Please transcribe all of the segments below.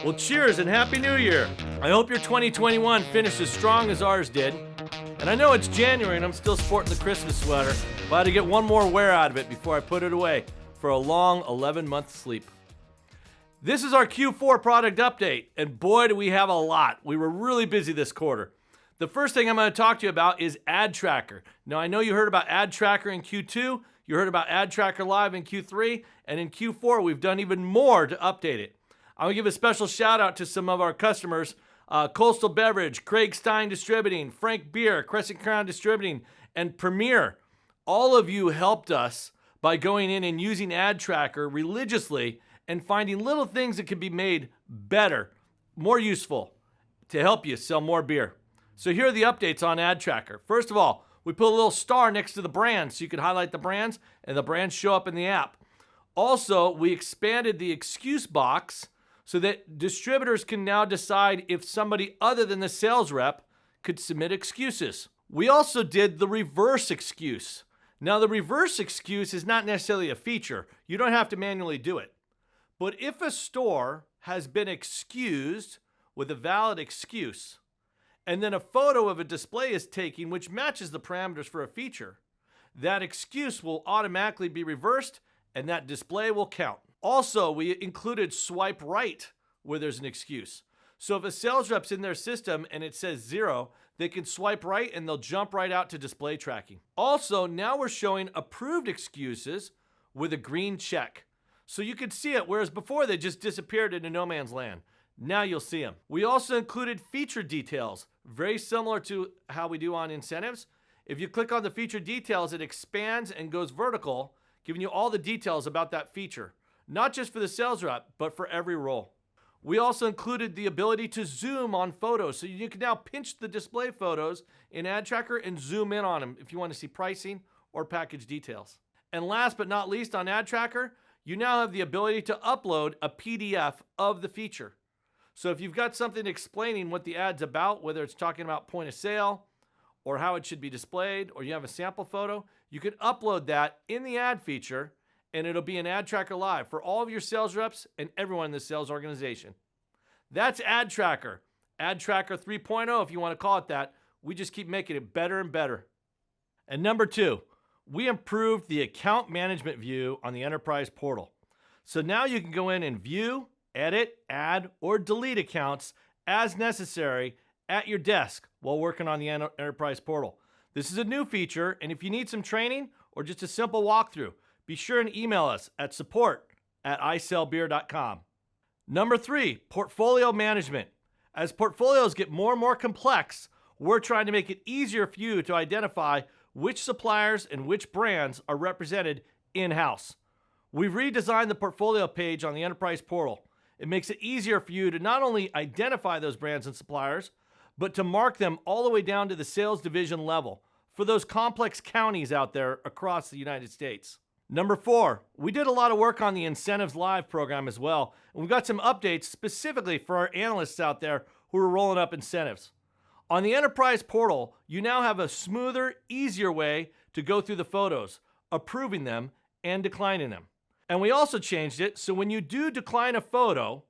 Well, cheers and Happy New Year. I hope your 2021 finished as strong as ours did. And I know it's January and I'm still sporting the Christmas sweater, but I had to get one more wear out of it before I put it away for a long 11-month sleep. This is our Q4 product update, and boy, do we have a lot. We were really busy this quarter. The first thing I'm going to talk to you about is Ad Tracker. Now, I know you heard about Ad Tracker in Q2, you heard about Ad Tracker Live in Q3, and in Q4, we've done even more to update it. I'm going to give a special shout out to some of our customers, Coastal Beverage, Craig Stein Distributing, Frank Beer, Crescent Crown Distributing, and Premier. All of you helped us by going in and using Ad Tracker religiously and finding little things that could be made better, more useful to help you sell more beer. So here are the updates on Ad Tracker. First of all, we put a little star next to the brands so you can highlight the brands and the brands show up in the app. Also, we expanded the excuse box so that distributors can now decide if somebody other than the sales rep could submit excuses. We also did the reverse excuse. Now, the reverse excuse is not necessarily a feature. You don't have to manually do it. But if a store has been excused with a valid excuse, and then a photo of a display is taken which matches the parameters for a feature, that excuse will automatically be reversed and that display will count. Also, we included swipe right where there's an excuse. So if a sales rep's in their system and it says 0, they can swipe right and they'll jump right out to display tracking. Also, now we're showing approved excuses with a green check. So you could see it, whereas before they just disappeared into no man's land. Now you'll see them. We also included feature details, very similar to how we do on incentives. If you click on the feature details, it expands and goes vertical, giving you all the details about that feature. Not just for the sales rep, but for every role. We also included the ability to zoom on photos, so you can now pinch the display photos in Ad Tracker and zoom in on them if you want to see pricing or package details. And last but not least on Ad Tracker, you now have the ability to upload a PDF of the feature. So if you've got something explaining what the ad's about, whether it's talking about point of sale or how it should be displayed, or you have a sample photo, you can upload that in the ad feature and it'll be an Ad Tracker Live for all of your sales reps and everyone in the sales organization. That's Ad Tracker. Ad Tracker 3.0, if you want to call it that. We just keep making it better and better. And number 2, we improved the account management view on the enterprise portal. So now you can go in and view, edit, add, or delete accounts as necessary at your desk while working on the enterprise portal. This is a new feature, and if you need some training or just a simple walkthrough, be sure and email us at support@isellbeer.com. Number 3, portfolio management. As portfolios get more and more complex, we're trying to make it easier for you to identify which suppliers and which brands are represented in-house. We've redesigned the portfolio page on the enterprise portal. It makes it easier for you to not only identify those brands and suppliers, but to mark them all the way down to the sales division level for those complex counties out there across the United States. Number 4, we did a lot of work on the Incentives Live program as well, and we've got some updates specifically for our analysts out there who are rolling up incentives. On the enterprise portal, you now have a smoother, easier way to go through the photos, approving them and declining them. And we also changed it so when you do decline a photo,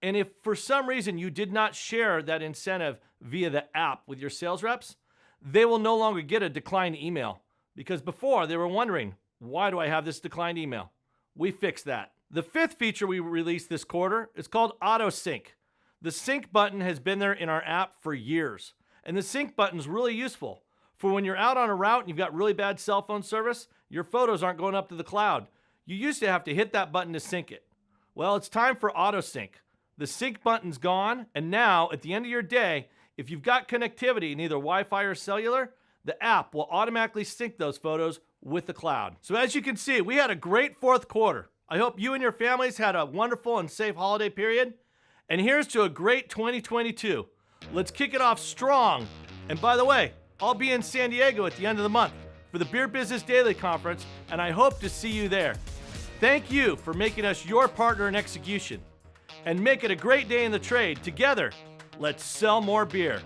and if for some reason you did not share that incentive via the app with your sales reps, they will no longer get a declined email. Because before they were wondering, why do I have this declined email? We fixed that. The 5th feature we released this quarter is called Auto Sync. The sync button has been there in our app for years. And the sync button is really useful for when you're out on a route and you've got really bad cell phone service, your photos aren't going up to the cloud. You used to have to hit that button to sync it. Well, it's time for Auto Sync. The sync button's gone, and now at the end of your day, if you've got connectivity in either Wi-Fi or cellular, the app will automatically sync those photos with the cloud. So as you can see, we had a great 4th quarter. I hope you and your families had a wonderful and safe holiday period. And here's to a great 2022. Let's kick it off strong. And by the way, I'll be in San Diego at the end of the month for the Beer Business Daily Conference, and I hope to see you there. Thank you for making us your partner in execution. And make it a great day in the trade. Together, let's sell more beer.